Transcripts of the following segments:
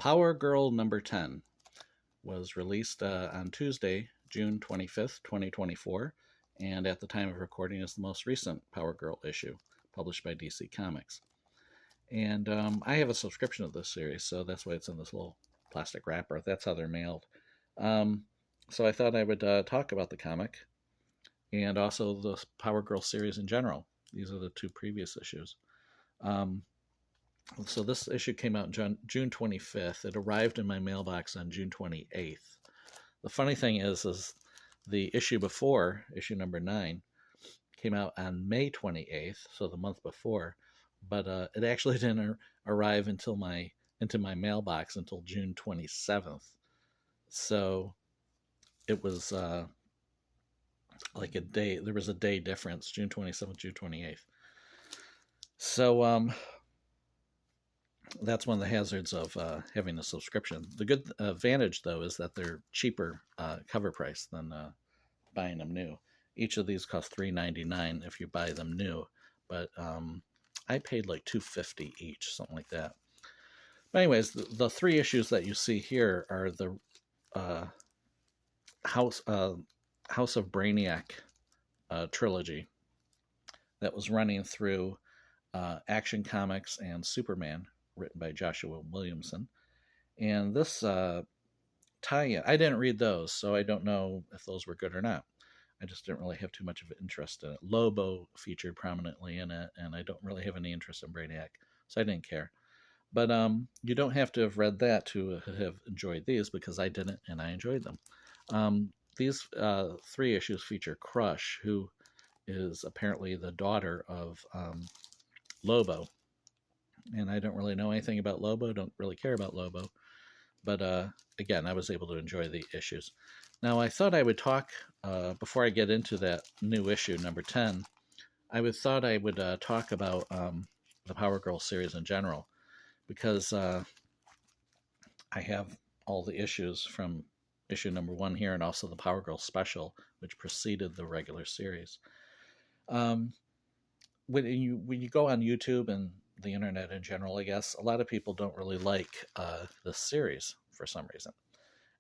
Power Girl number 10 was released on Tuesday, June 25th, 2024, and at the time of recording is the most recent Power Girl issue, published by DC Comics. And I have a subscription of this series, so that's why it's in this little plastic wrapper. That's how they're mailed. So I thought I would talk about the comic and also the Power Girl series in general. These are the two previous issues. So this issue came out June 25th. It arrived in my mailbox on June 28th. The funny thing is the issue before, issue number 9, came out on May 28th, so the month before, but it actually didn't arrive into my mailbox until June 27th. So it was like a day. There was a day difference, June 27th, June 28th. So that's one of the hazards of having a subscription. The good advantage, though, is that they're cheaper cover price than buying them new. Each of these costs $3.99 if you buy them new, but I paid like $2.50 each, something like that. But anyways, the three issues that you see here are the House of Brainiac trilogy that was running through Action Comics and Superman, written by Joshua Williamson. And this tie-in, I didn't read those, so I don't know if those were good or not. I just didn't really have too much of an interest in it. Lobo featured prominently in it, and I don't really have any interest in Brainiac, so I didn't care. But you don't have to have read that to have enjoyed these, because I didn't, and I enjoyed them. These three issues feature Crush, who is apparently the daughter of Lobo. And I don't really know anything about Lobo, don't really care about Lobo. But again, I was able to enjoy the issues. Now, I thought I would talk, before I get into that new issue, number 10, thought I would talk about the Power Girl series in general, because I have all the issues from issue number 1 here, and also the Power Girl special, which preceded the regular series. When you go on YouTube and the internet in general, I guess, a lot of people don't really like this series for some reason.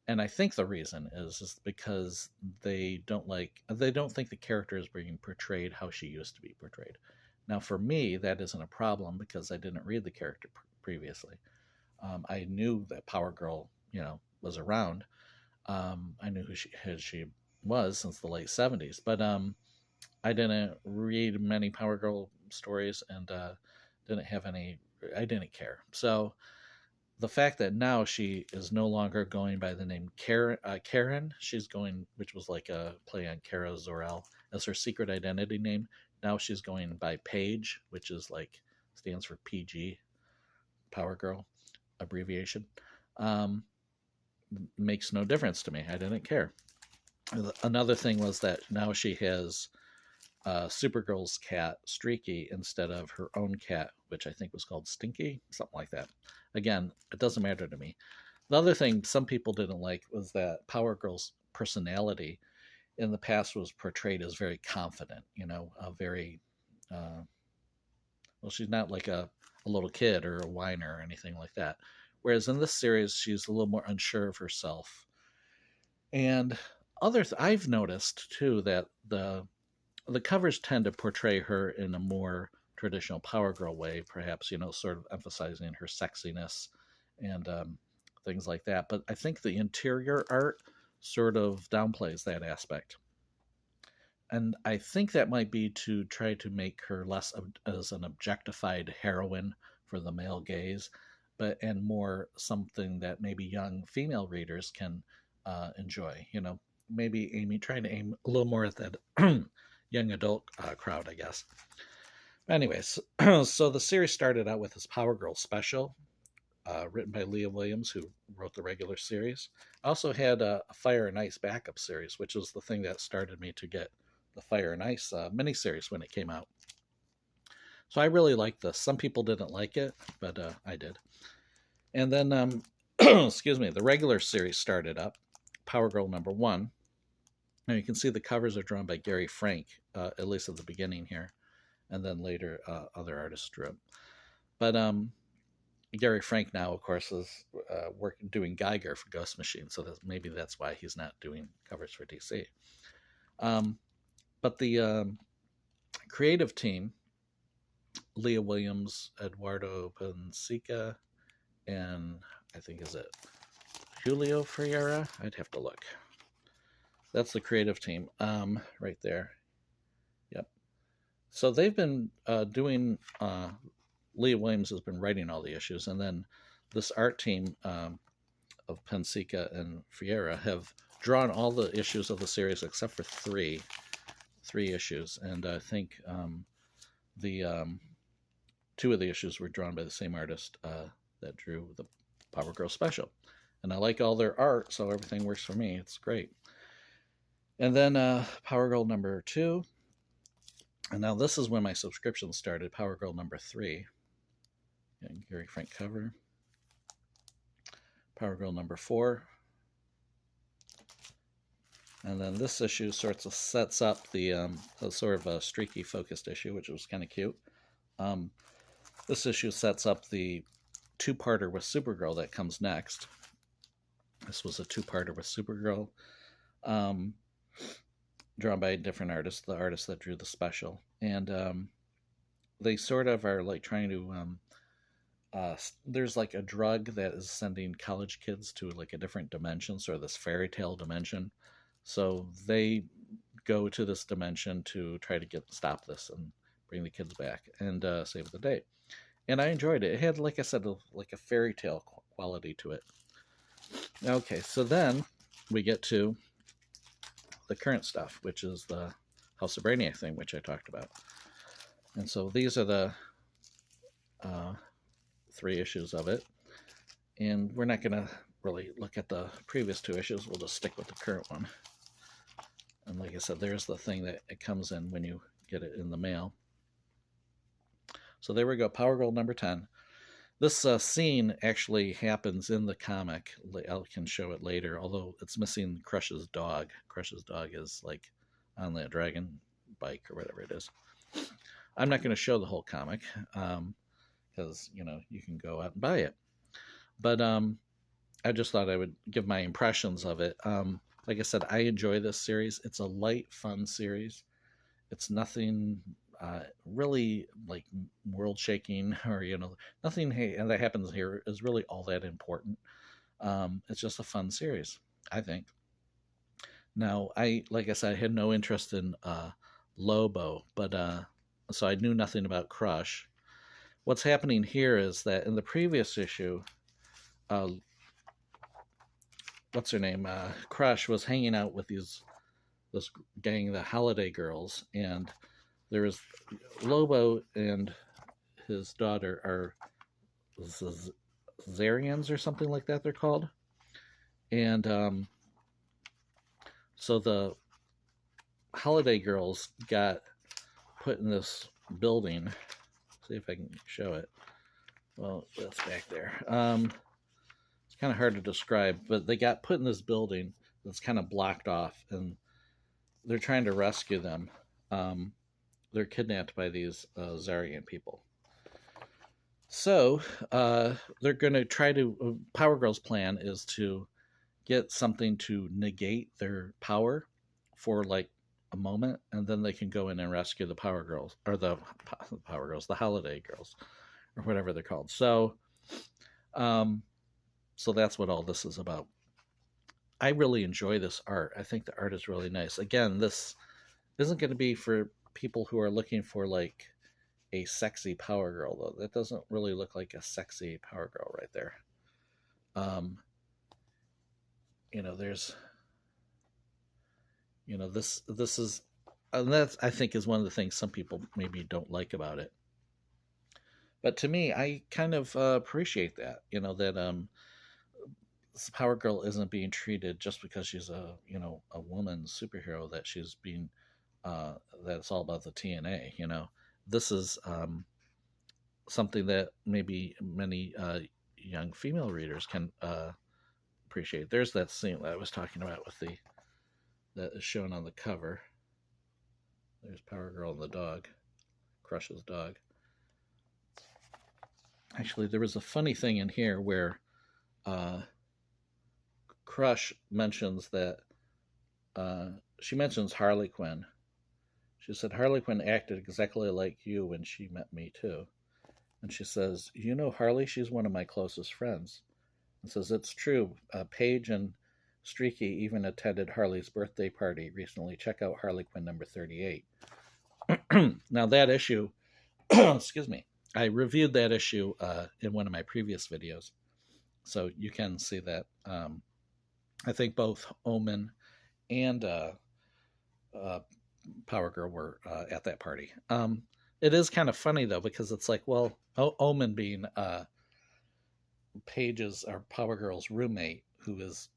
And I think the reason is because they don't think the character is being portrayed how she used to be portrayed. Now, for me, that isn't a problem, because I didn't read the character previously. I knew that Power Girl, was around. I knew who she was since the late 70s, but I didn't read many Power Girl stories, and I didn't care. So the fact that now she is no longer going by the name Karen, she's going, which was like a play on Kara Zor-El, as her secret identity name. Now she's going by Paige, which is stands for PG, Power Girl abbreviation. Makes no difference to me. I didn't care. Another thing was that now she has Supergirl's cat, Streaky, instead of her own cat, which I think was called Stinky, something like that. Again, it doesn't matter to me. The other thing some people didn't like was that Power Girl's personality in the past was portrayed as very confident, she's not like a little kid or a whiner or anything like that. Whereas in this series, she's a little more unsure of herself. And I've noticed, too, that the covers tend to portray her in a more traditional Power Girl way, perhaps, sort of emphasizing her sexiness and things like that. But I think the interior art sort of downplays that aspect. And I think that might be to try to make her less as an objectified heroine for the male gaze, and more something that maybe young female readers can enjoy. Maybe trying to aim a little more at that young adult crowd, I guess. Anyways, so the series started out with this Power Girl special, written by Leah Williams, who wrote the regular series. I also had a Fire and Ice backup series, which was the thing that started me to get the Fire and Ice miniseries when it came out. So I really liked this. Some people didn't like it, but I did. And then, excuse me, the regular series started up, Power Girl number 1. And you can see the covers are drawn by Gary Frank, at least at the beginning here. And then later, other artists drew them. But Gary Frank now, of course, is doing Geiger for Ghost Machine, so maybe that's why he's not doing covers for DC. But the creative team, Leah Williams, Eduardo Pensica, and I think is it Julio Ferreira? I'd have to look. That's the creative team right there. Yep. So they've been doing, Leah Williams has been writing all the issues, and then this art team of Pensica and Ferreira have drawn all the issues of the series except for three issues, and I think the two of the issues were drawn by the same artist that drew the Power Girl special. And I like all their art, so everything works for me. It's great. And then Power Girl number 2. And now this is when my subscription started, Power Girl number 3. And Gary Frank cover. Power Girl number 4. And then this issue sort of sets up the sort of a streaky focused issue, which was kind of cute. This issue sets up the two-parter with Supergirl that comes next. This was a two-parter with Supergirl, drawn by a different artist, the artist that drew the special. And they sort of are like trying to, there's like a drug that is sending college kids to like a different dimension, sort of this fairy tale dimension. So they go to this dimension to try to stop this and bring the kids back and save the day. And I enjoyed it. It had, like I said, like a fairy tale quality to it. Okay, so then we get to the current stuff, which is the House of Brainiac thing, which I talked about. And so these are the 3 issues of it. And we're not going to really look at the previous 2 issues. We'll just stick with the current one. And like I said, there's the thing that it comes in when you get it in the mail. So there we go, Power Girl number 10. This scene actually happens in the comic. I can show it later, although it's missing Crush's dog. Crush's dog is like on the dragon bike or whatever it is. I'm not going to show the whole comic because, you can go out and buy it. But I just thought I would give my impressions of it. Like I said, I enjoy this series. It's a light, fun series. It's nothing really like world-shaking or, nothing that happens here is really all that important. It's just a fun series, I think. Now, like I said, I had no interest in Lobo, but so I knew nothing about Crush. What's happening here is that in the previous issue, what's her name? Crush was hanging out with this gang, the Holiday Girls, and there was Lobo and his daughter are Zarians or something like that they're called. And so the Holiday Girls got put in this building. See if I can show it. Well, that's back there. It's kind of hard to describe, but they got put in this building that's kind of blocked off, and they're trying to rescue them. They're kidnapped by these Zarian people. So they're going to try to... Power Girl's plan is to get something to negate their power for like a moment, and then they can go in and rescue the Power Girls, or the Power Girls, the Holiday Girls, or whatever they're called. So, so that's what all this is about. I really enjoy this art. I think the art is really nice. Again, this isn't going to be for people who are looking for like a sexy Power Girl, though. That doesn't really look like a sexy Power Girl right there. There's, this is, and that I think is one of the things some people maybe don't like about it. But to me, I kind of appreciate that, that Power Girl isn't being treated just because she's a woman superhero, that she's being, that it's all about the TNA, This is something that maybe many young female readers can appreciate. There's that scene that I was talking about with that is shown on the cover. There's Power Girl and the dog, Crush's dog. Actually, there was a funny thing in here where uh, Crush mentions that she mentions Harley Quinn. She said Harley Quinn acted exactly like you when she met me too. And she says, "You know Harley? She's one of my closest friends." And says, "It's true. Paige and Streaky even attended Harley's birthday party recently. Check out Harley Quinn number 38." Now, that issue, excuse me, I reviewed that issue in one of my previous videos. So you can see that. I think both Omen and uh, Power Girl were at that party. It is kind of funny, though, because it's like, well, Omen being Paige's or Power Girl's roommate, who is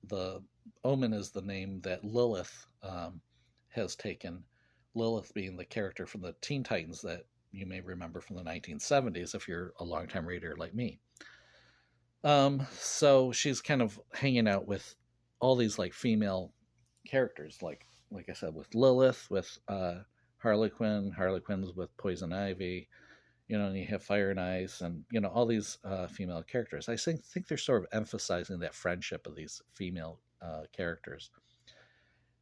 the Omen is the name that Lilith has taken. Lilith being the character from the Teen Titans that you may remember from the 1970s if you're a longtime reader like me. So she's kind of hanging out with all these like female characters, like I said, with Lilith, with Harley Quinn. Harley Quinn's with Poison Ivy. And you have Fire and Ice, and all these female characters. I think they're sort of emphasizing that friendship of these female characters.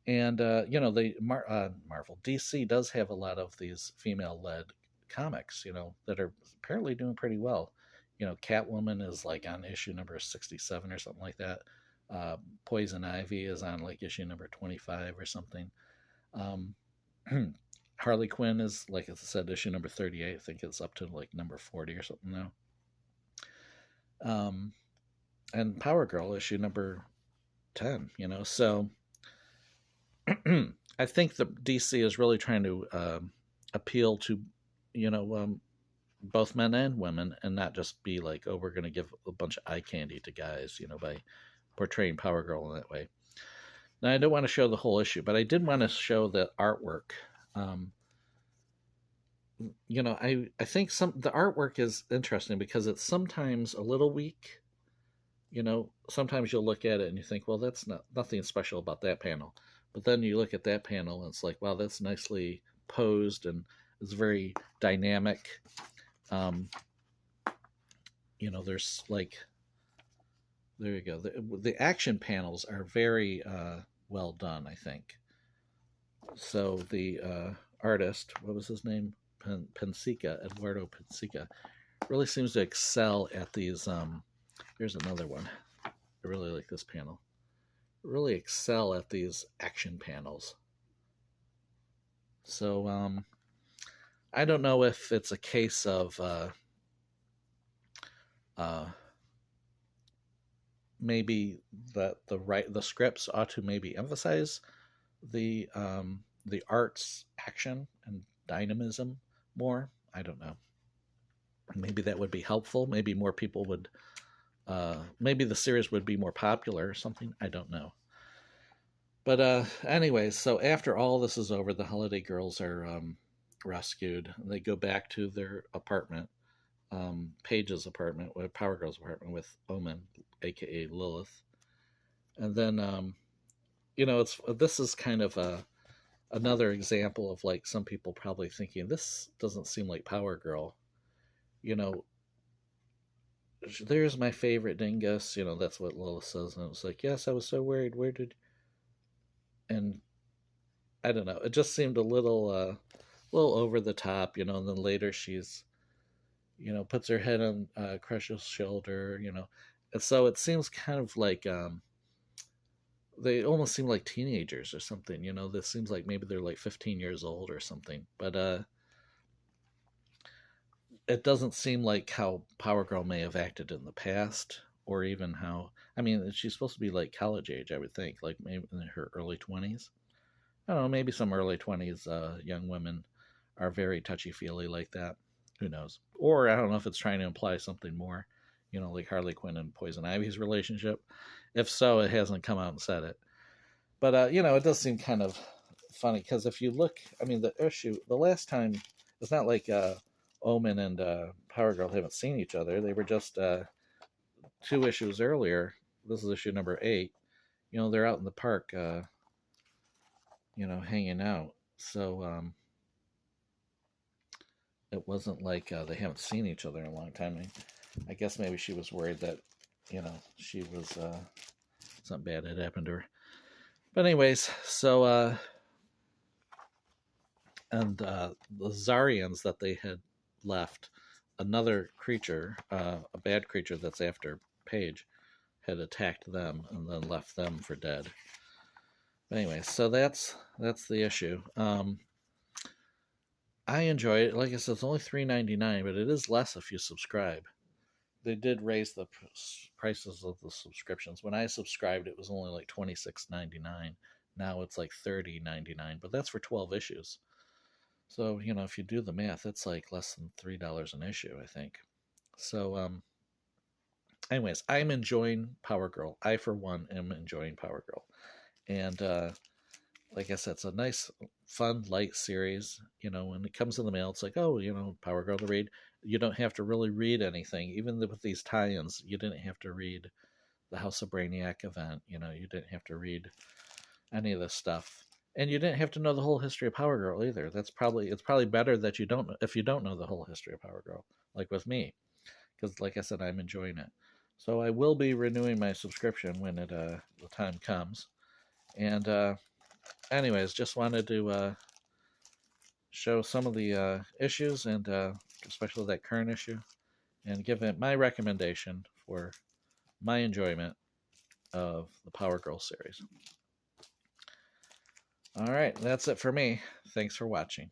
And Marvel DC does have a lot of these female-led comics, that are apparently doing pretty well. Catwoman is like on issue number 67 or something like that. Poison Ivy is on like issue number 25 or something. Harley Quinn is, like I said, issue number 38. I think it's up to like number 40 or something now. And Power Girl issue number 10, so I think the DC is really trying to appeal to, both men and women, and not just be like, oh, we're going to give a bunch of eye candy to guys, by portraying Power Girl in that way. Now, I don't want to show the whole issue, but I did want to show the artwork. I think the artwork is interesting because it's sometimes a little weak. Sometimes you'll look at it and you think, well, that's nothing special about that panel. But then you look at that panel and it's like, wow, that's nicely posed and it's very dynamic. There's like, there you go. The action panels are very well done, I think. So the artist, what was his name? Pensica, Eduardo Pensica, really seems to excel at these. Here's another one. I really like this panel. Really excel at these action panels. So I don't know if it's a case of maybe that the scripts ought to maybe emphasize the art's action and dynamism more. I don't know. Maybe that would be helpful. Maybe more people would. Maybe the series would be more popular or something. I don't know. But anyways, so after all this is over, the Holiday Girls are rescued. They go back to their apartment, Paige's apartment, Power Girl's apartment with Omen, aka Lilith. And then, this is kind of another example of like some people probably thinking this doesn't seem like Power Girl. There's my favorite dingus. That's what Lilith says, and it was like, yes, I was so worried. Where did? And I don't know. It just seemed a little over the top, And then later she's, puts her head on Crush's shoulder, And so it seems kind of like they almost seem like teenagers or something. This seems like maybe they're like 15 years old or something. But it doesn't seem like how Power Girl may have acted in the past, or even how. I mean, she's supposed to be like college age, I would think, like maybe in her early 20s. I don't know, maybe some early 20s young women are very touchy-feely like that. Who knows? Or I don't know if it's trying to imply something more, like Harley Quinn and Poison Ivy's relationship. If so, it hasn't come out and said it. But, it does seem kind of funny because if you look, I mean, the last time, it's not like Omen and Power Girl haven't seen each other. They were just 2 issues earlier. This is issue number 8. They're out in the park, hanging out. So, it wasn't like they haven't seen each other in a long time. I guess maybe she was worried that, she was something bad had happened to her. But anyways, so and the Zarians that they had left, another creature, a bad creature that's after Paige, had attacked them and then left them for dead. But anyway, so that's the issue. I enjoy it. Like I said, it's only $3.99, but it is less if you subscribe. They did raise the prices of the subscriptions. When I subscribed, it was only like $26.99. Now it's like $30.99, but that's for 12 issues. So, if you do the math, it's like less than $3 an issue, I think. So, anyways, I'm enjoying Power Girl. I, for one, am enjoying Power Girl. And like I said, it's a nice, fun, light series. When it comes in the mail, it's like, oh, Power Girl to read. You don't have to really read anything. Even with these tie-ins, you didn't have to read the House of Brainiac event. You didn't have to read any of this stuff. And you didn't have to know the whole history of Power Girl either. It's probably better that you don't, if you don't know the whole history of Power Girl, like with me. Because like I said, I'm enjoying it. So I will be renewing my subscription when the time comes. And anyways, just wanted to show some of the issues, and especially that current issue, and give it my recommendation for my enjoyment of the Power Girl series. All right, that's it for me. Thanks for watching.